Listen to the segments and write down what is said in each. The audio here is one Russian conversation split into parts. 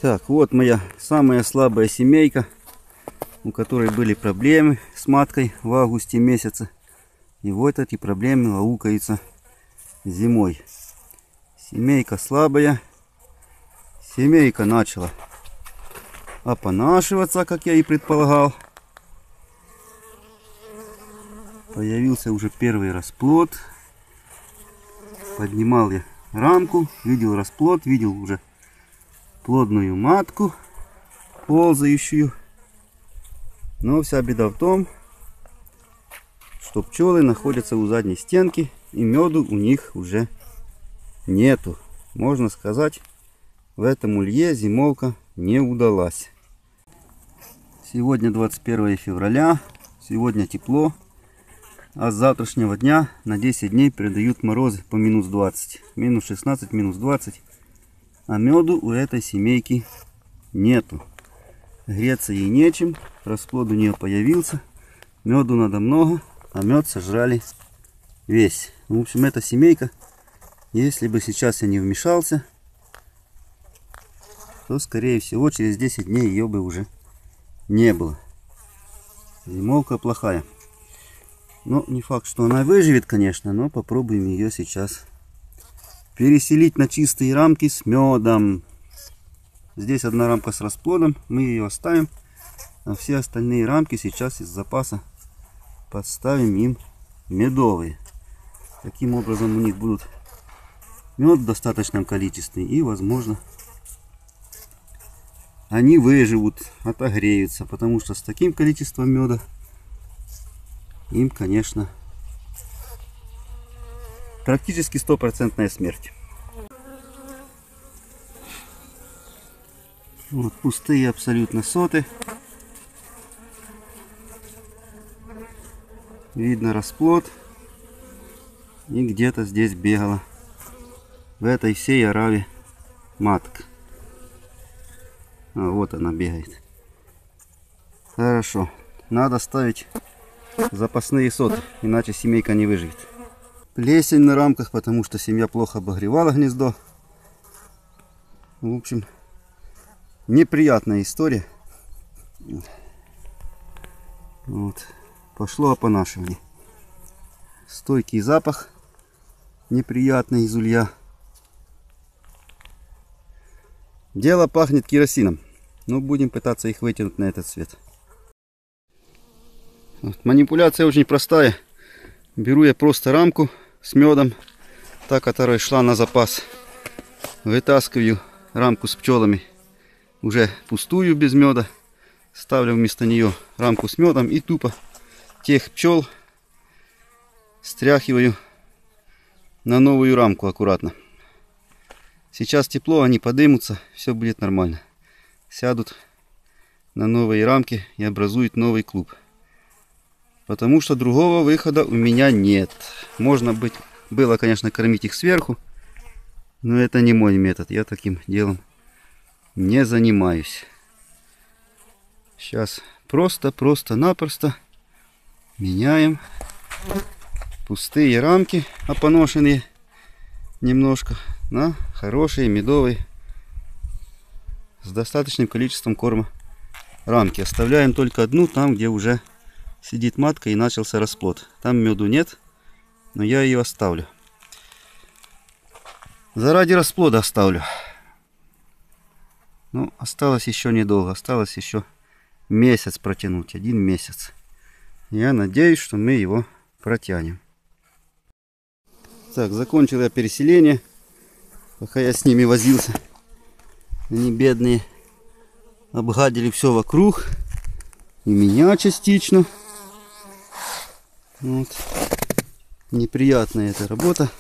Так, вот моя самая слабая семейка, у которой были проблемы с маткой в августе месяце. И вот эти проблемы аукаются зимой. Семейка слабая. Семейка начала опонашиваться, как я и предполагал. Появился уже первый расплод. Поднимал я рамку, видел расплод, видел уже плодную матку, ползающую. Но вся беда в том, что пчелы находятся у задней стенки, и меду у них уже нету. Можно сказать, в этом улье зимовка не удалась. Сегодня 21 февраля, сегодня тепло, а с завтрашнего дня на 10 дней передают морозы по минус 20, минус 16, минус 20. А меду у этой семейки нету. Греться ей нечем, расплод у нее появился, меду надо много, а мед сожрали весь. В общем, эта семейка, если бы сейчас я не вмешался, то скорее всего через 10 дней ее бы уже не было. Зимовка плохая. Но не факт, что она выживет, конечно, но попробуем ее сейчас переселить на чистые рамки с медом. Здесь одна рамка с расплодом, мы ее оставим, а все остальные рамки сейчас из запаса подставим им медовые. Таким образом у них будут мед в достаточном количестве, и возможно они выживут, отогреются, потому что с таким количеством меда им, конечно, практически 100% смерть. Вот пустые абсолютно соты. Видно расплод. И где-то здесь бегала в этой всей ораве матка. А вот она бегает. Хорошо. Надо ставить запасные соты, иначе семейка не выживет. Плесень на рамках, потому что семья плохо обогревала гнездо. В общем, неприятная история. Вот. Пошло опонашивание. Стойкий запах неприятный из улья. Дело пахнет керосином. Но будем пытаться их вытянуть на этот цвет. Вот. Манипуляция очень простая. Беру я просто рамку с медом, та, которая шла на запас. Вытаскиваю рамку с пчелами, уже пустую, без меда. Ставлю вместо нее рамку с медом и тупо тех пчел стряхиваю на новую рамку аккуратно. Сейчас тепло, они подымутся, все будет нормально. Сядут на новые рамки и образуют новый клуб. Потому что другого выхода у меня нет. Можно было, конечно, кормить их сверху, но это не мой метод. Я таким делом не занимаюсь. Сейчас просто-напросто меняем пустые рамки, опоношенные немножко, на хорошие медовые с достаточным количеством корма рамки. Оставляем только одну там, где уже сидит матка и начался расплод. Там меду нет, но я ее оставлю. Заради расплода оставлю. Но осталось еще недолго. Осталось еще месяц протянуть. 1 месяц. Я надеюсь, что мы его протянем. Так, закончил я переселение. Пока я с ними возился. Они бедные обгадили все вокруг. И меня частично. Вот. Неприятная эта работа.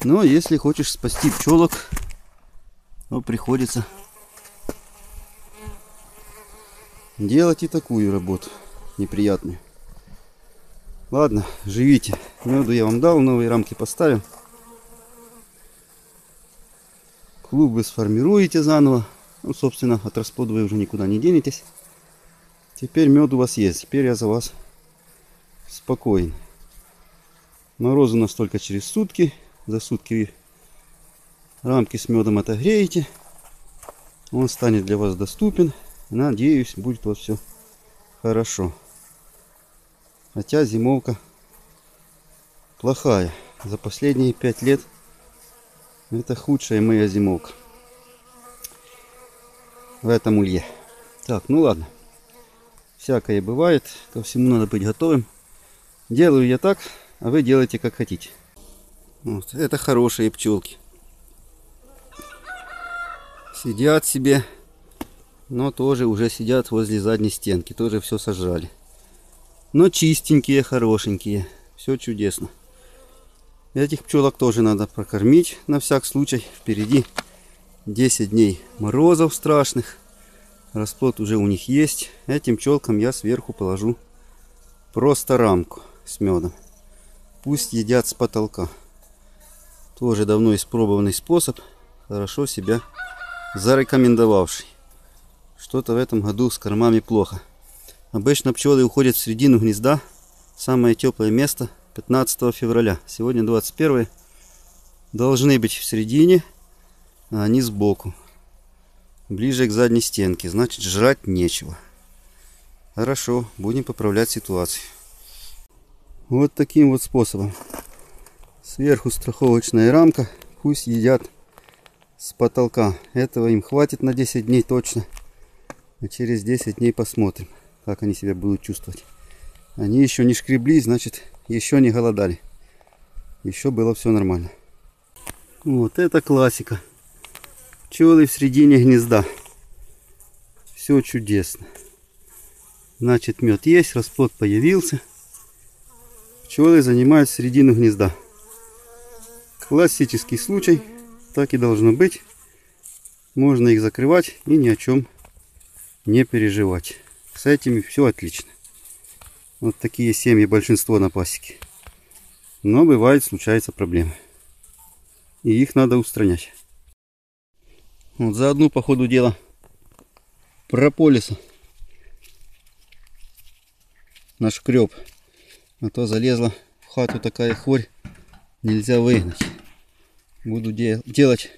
Но если хочешь спасти пчелок, то приходится делать и такую работу неприятную. Ладно, живите. Меду я вам дал, новые рамки поставим. Клуб вы сформируете заново. Ну, собственно, от расплода вы уже никуда не денетесь. Теперь мед у вас есть. Теперь я за вас спокоен. Мороз у нас только через сутки. За сутки рамки с медом отогреете. Он станет для вас доступен. Надеюсь, будет у вас все хорошо. Хотя зимовка плохая. За последние 5 лет это худшая моя зимовка в этом улье. Так, ну ладно. Всякое бывает. Ко всему надо быть готовым. Делаю я так, а вы делайте как хотите. Вот, это хорошие пчелки. Сидят себе, но тоже уже сидят возле задней стенки. Тоже все сожрали. Но чистенькие, хорошенькие. Все чудесно. Этих пчелок тоже надо прокормить на всяк случай. Впереди 10 дней морозов страшных. Расплод уже у них есть. Этим пчелкам я сверху положу просто рамку с медом. Пусть едят с потолка. Тоже давно испробованный способ. Хорошо себя зарекомендовавший. Что-то в этом году с кормами плохо. Обычно пчелы уходят в середину гнезда. Самое теплое место 15 февраля. Сегодня 21. Должны быть в середине, а они сбоку. Ближе к задней стенке. Значит, жрать нечего. Хорошо, будем поправлять ситуацию. Вот таким вот способом. Сверху страховочная рамка. Пусть едят с потолка. Этого им хватит на 10 дней точно. А через 10 дней посмотрим, как они себя будут чувствовать. Они еще не шкребли, значит, еще не голодали. Еще было все нормально. Вот это классика. Пчелы в середине гнезда. Все чудесно. Значит, мед есть, расплод появился. Пчелы занимают середину гнезда. Классический случай. Так и должно быть. Можно их закрывать и ни о чем не переживать. С этими все отлично. Вот такие семьи большинство на пасеке. Но бывает, случаются проблемы. И их надо устранять. Вот заодно по ходу дела прополиса нашкреб. А то залезла в хату такая хворь. Нельзя выгнать. Буду делать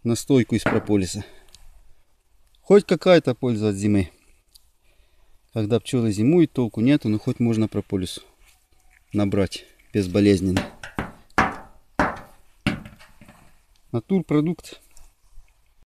настойку из прополиса. Хоть какая-то польза от зимы. Когда пчелы зимуют, толку нету, но хоть можно прополис набрать безболезненно. Натурпродукт